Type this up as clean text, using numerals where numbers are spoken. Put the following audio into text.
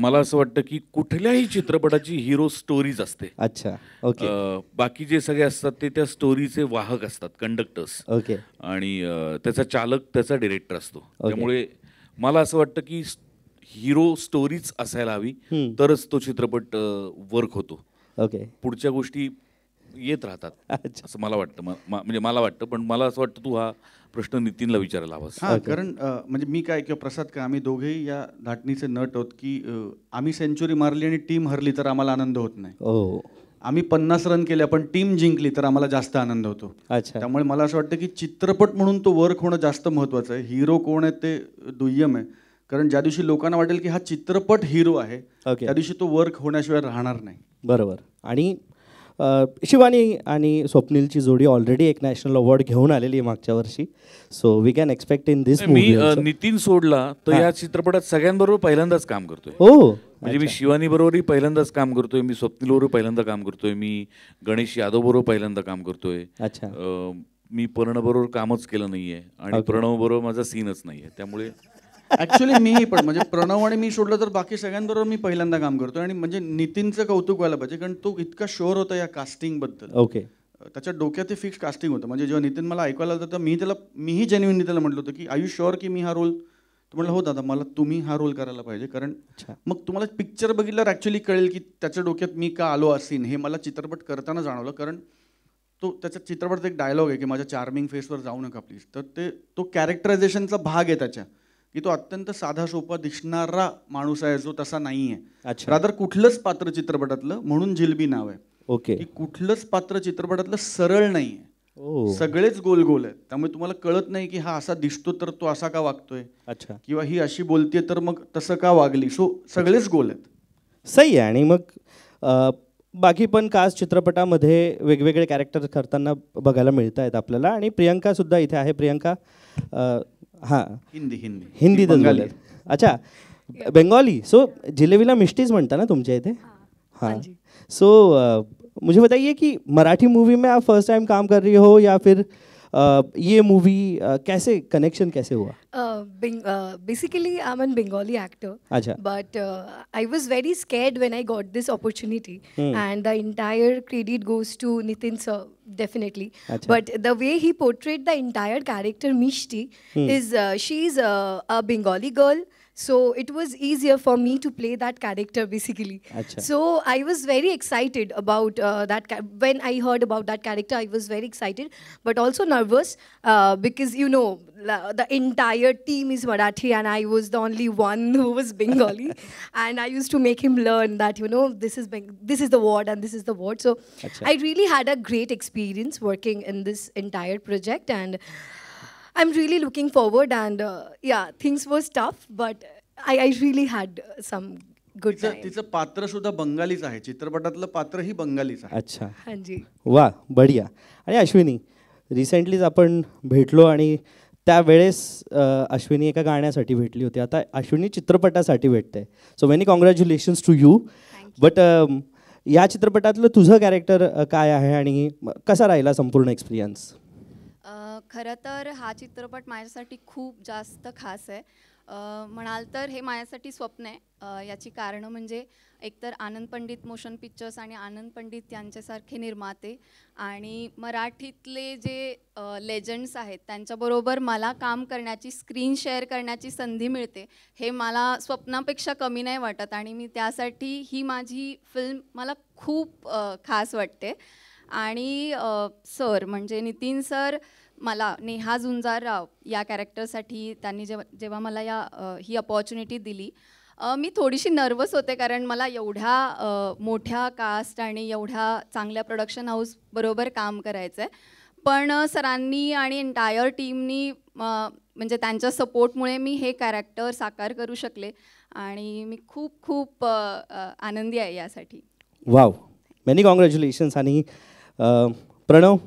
मला असं वाटतं की कुठल्याही चित्रपटाची हिरो स्टोरीज असते. अच्छा, ओके. बाकी जे सगळे असतात ते त्या स्टोरीचे वाहक असतात, कंडक्टर्स. ओके. आणि त्याचा चालक त्याचा डिरेक्टर असतो. ओके. त्यामुळे मला असं वाटतं की हिरो स्टोरीच असायला हवी, तरच तो चित्रपट वर्क होतो. ओके. पुढच्या गोष्टी येत राहतात असं मला वाटतं. म्हणजे मला वाटतं, पण मला असं वाटतं तू हा प्रश्न नितीनला विचारायला हवास. हां, कारण म्हणजे मी काय किंवा प्रसाद काय आम्ही दोघेही या धाटणीचे नट आहोत की आम्ही सेंचुरी मारली आणि टीम हरली तर आम्हाला आनंद होत नाही. आम्ही 50 रन केले पण टीम जिंकली तर आम्हाला जास्त आनंद होतो. अच्छा. त्यामुळे मला असं वाटतं की चित्रपट म्हणून तो वर्क होणं जास्त महत्त्वाचं आहे. हिरो कोण आहे ते दुय्यम आहे. कारण ज्या दिवशी लोकांना वाटेल की हा चित्रपट हिरो आहे, त्या दिवशी तो वर्क होण्याशिवाय राहणार नाही. बरोबर. आणि शिवानी आणि स्वप्नीलची जोडी ऑलरेडी एक नॅशनल अवॉर्ड घेऊन आलेली आहे मागच्या वर्षी. So we can expect in this movie. मी नितीन सोडला तर या चित्रपटात सगळ्यांबरोबर पहिल्यांदाच काम करतोय. म्हणजे मी शिवानी बरोबरही पहिल्यांदाच काम करतोय, मी स्वप्नील बरोबर पहिल्यांदा काम करतोय, मी गणेश यादव बरोबर पहिल्यांदा काम करतोय. अच्छा. मी प्रणव बरोबर कामच केलं नाहीये आणि प्रणव बरोबर माझा सीनच नाहीये. त्यामुळे ऍक्च्युली मीही पण म्हणजे प्रणव आणि मी सोडलं तर बाकी सगळ्यांबरोबर मी पहिल्यांदा काम करतोय. आणि म्हणजे नितीनचं कौतुक व्हायला पाहिजे कारण तो इतका शुअर होता या कास्टिंग बद्दल. ओके. त्याच्या डोक्यात ते फिक्स कास्टिंग होतं. म्हणजे जेव्हा नितीन मला ऐकायला आलं तर मीही जेन्युइनली त्याला म्हटलं होतं की आर यू शुअर की मी हा रोल. तो म्हटलं हो दादा, मला तुम्ही हा रोल करायला पाहिजे. कारण मग तुम्हाला पिक्चर बघितल्यावर ॲक्च्युली कळेल की त्याच्या डोक्यात मी का आलो असीन हे मला चित्रपट करताना जाणवलं. कारण त्याच्या चित्रपटात एक डायलॉग आहे की माझ्या चार्मिंग फेसवर जाऊ नका प्लीज. तर तो कॅरेक्टरायझेशनचा भाग आहे त्याच्या, की तो अत्यंत साधा सोपा दिसणारा माणूस आहे जो तसा नाही आहे. रादर कुठलंच पात्र चित्रपटातलं, म्हणून जिलबी नाव आहे. ओके. की कुठलंच पात्र चित्रपटातलं सरळ नाही आहे, सगळेच गोल गोल आहेत. त्यामुळे तुम्हाला कळत नाही की हा असा दिसतो तर तो असा का वागतोय. अच्छा. किंवा ही अशी बोलते तर मग तसं का वागली. सो सगळेच गोल आहेत. सही आहे. आणि मग बाकी पण कास्ट चित्रपटामध्ये वेगवेगळे कॅरेक्टर करताना बघायला मिळत आहेत आपल्याला. आणि प्रियंका सुद्धा इथे आहे. प्रियंका हां, हिंदी बंगाली. अच्छा, बंगाली. सो जिलेबीला मिष्टीच म्हणता ना तुमच्या इथे. हाँ, सो मुझे बताइए कि मराठी मूवी में आप फर्स्ट टाइम काम कर रही हो या फिर ये मूवी कैसे कनेक्शन कैसे हुआ? Basically, I'm a Bengali actor. Achha. But I was very scared when I got this opportunity. And the entire credit goes to Nitin sir, definitely. Achha. But the way he portrayed the entire character, Mishti, is she's a Bengali girl. So it was easier for me to play that character basically. Achha. So I was very excited about that. When I heard about that character, I was very excited, but also nervous because you know the entire team is Marathi and I was the only one who was Bengali. And I used to make him learn that this is the word and this is the word. So Achha. I really had a great experience working in this entire project, and I'm really looking forward. And yeah, things was tough, but I really had some good time. तिचं पात्र सुद्धा बंगालीच आहे. चित्रपटातलं पात्रही बंगालीच आहे. अच्छा. हाँ जी. वा, बढिया. आणि अश्विनी, रिसेंटलीच आपण भेटलो आणि त्यावेळेस अश्विनी एका गाण्यासाठी भेटली होती. आता अश्विनी चित्रपटासाठी भेटते. So many congratulations to you. But या चित्रपटातलं तुझं कॅरेक्टर काय आहे आणि कसा राहिला संपूर्ण एक्सपिरियन्स? खरं तर हा चित्रपट माझ्यासाठी खूप जास्त खास आहे. म्हणाल तर हे माझ्यासाठी स्वप्न आहे. याची कारणं म्हणजे एकतर आनंद पंडित मोशन पिक्चर्स आणि आनंद पंडित यांच्यासारखे निर्माते आणि मराठीतले जे लेजंड्स आहेत त्यांच्याबरोबर मला काम करण्याची, स्क्रीन शेअर करण्याची संधी मिळते हे मला स्वप्नापेक्षा कमी नाही वाटत. आणि मी त्यासाठी ही माझी फिल्म मला खूप खास वाटते. आणि सर म्हणजे नितीन सर मला नेहा झुंजारराव या कॅरेक्टरसाठी त्यांनी जेव्हा मला ही अपॉर्च्युनिटी दिली, मी थोडीशी नर्वस होते कारण मला एवढ्या मोठ्या कास्ट आणि एवढ्या चांगल्या प्रोडक्शन हाऊस बरोबर काम करायचं आहे. पण सरांनी आणि एंटायर टीमनी म्हणजे त्यांच्या सपोर्टमुळे मी हे कॅरेक्टर साकार करू शकले आणि मी खूप खूप आनंदी आहे यासाठी. Wow, many congratulations. आणि प्रणव,